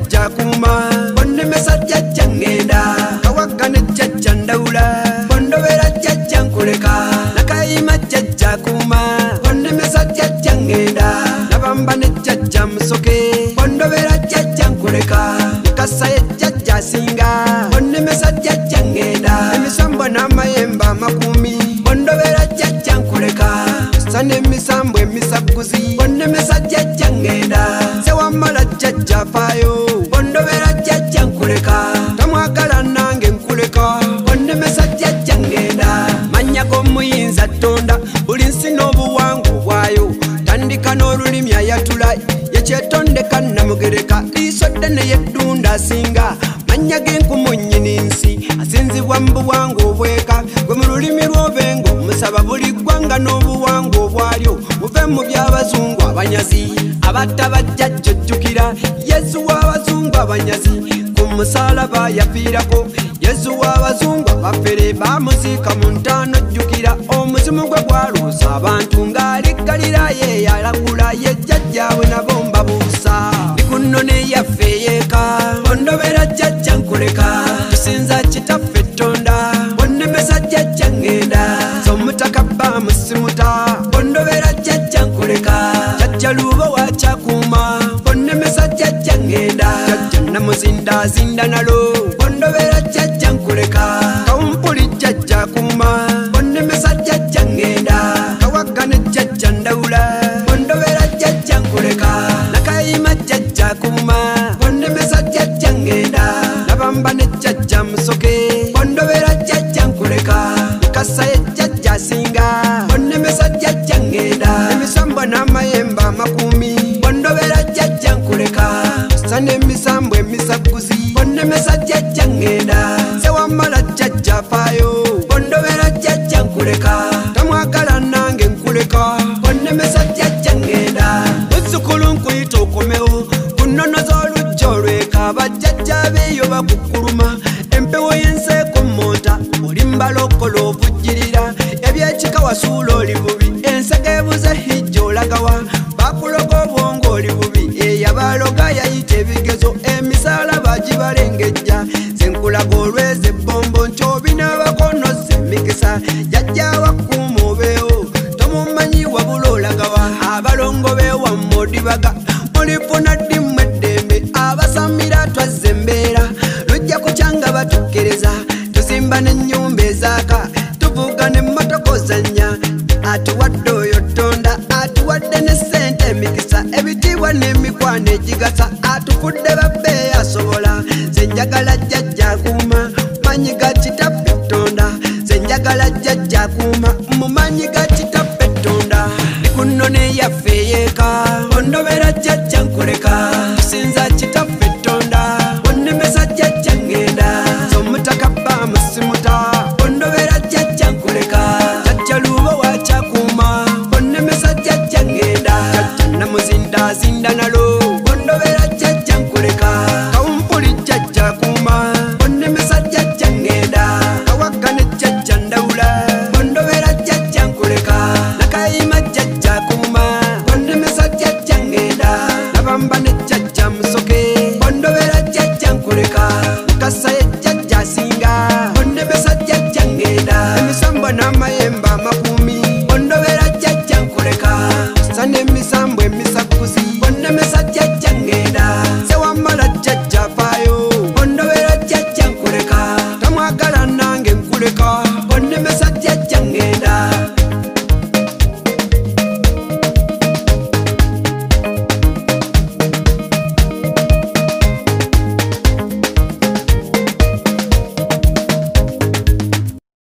jajja kuma bonne mesa jajja ngenda kawagane jajja ndaula bondobera jajja nkuleka nakayima jajja kuma bonne mesa jajja ngenda nabamba ne jajja musoke bondobera jajja nkuleka nikasaye jajja singa bonne mesa jajja ngenda emisambo n'amayemba makumi bondobera jajja nkuleka sane emisambo emisaguzi bonne mesa jajja ngenda sewamala jajja fayo bondobera jajja nkuleka tamwagala nange nkuleka bonne mesa jajja ngenda manya g'omuyinza tonda buli nsi n'obuwangu bwayo tandika n'olulimi ayatula yekyetondeka namugereka liiso ddene yeddunda asinga manya g'enkumu nnyini nsi asinzibwa mu buwangu obweka gwe mu lulimi lw'obengo musaba buli ggwanga n'obuwangu obwalyo muve mu by'abazungu abanyazi abatta bajjajja ojjukira yesu w'abazungu abanyazi ku musalaba yafiirako yesu w'abazungu abafere baamuziika mu ntaano ojjukira omuzimu gwe gwaluusa abantu ng'ali galiraaya eyalagula ye jjajjaawe nabo mbabuusa ndikunno neyaffe eyeeka bondobera jjajja nkuleka tusinza kitaffe ettonda bonnemesa jjajja ngenda somutaka baamusimuta bondobera jjajja nkuleka jjajja luubo wakyakuuma bonnemesa jjajja ngenda jjajja namuzindazinda nalo bondobera jjajja nkuleka kawumpuli jjajja kuuma bonnemesa jjajja ngenda kawagane jjajja ndawula bondobera jjajja nkuleka nakayima jjajja kuuma bonnemesa jjajja ngenda nabamba ne jjajja musoke bondobera jjajja nkuleka nkasaye jjajja singa bonnemesa jjajja ngenda emisambo n'amayemba makumi bondobera jjajja nkuleka sane emisambo emisaguzi bonnemesa jjajja ngenda sewamala jjajja fayo bondobera jjajja nkuleka tamwagala nange nkuleka bonnemesa jjajja ngenda muzzukulu nkuyita okomewo ku nnono z'olujja olweka bajjajja beeyo bakukuluma empewo y'enseeko monta oli mbalokola ovujjirira ebyekika wasuula oli bubi ensega ebuze hijja olagawa bakuloga obwongo oli bubi eyabaloga yayita ebigezo emisaala bagibalengejja zenkulaga olweza ebbombo ntyobi n'abakonoza emikisa jajjawa kuuma obeewo tomumanyi wabula olagawa abalongo beewamma odibaga mulifuna ddimu eddembe abasamira twazza embeera lujja kukyanga batukkereza tuzimba n'ennyumba ezaaka tuvuga n'emmotoka ozannya atuwadde oyo tonda atuwadde ne ssente emikisa ebitiibwa n'emikwano egigasa atufudde babbe asobola ze njagala jjajja akuuma manyi ga kitaffe tonda ze njagala jjajja akuuma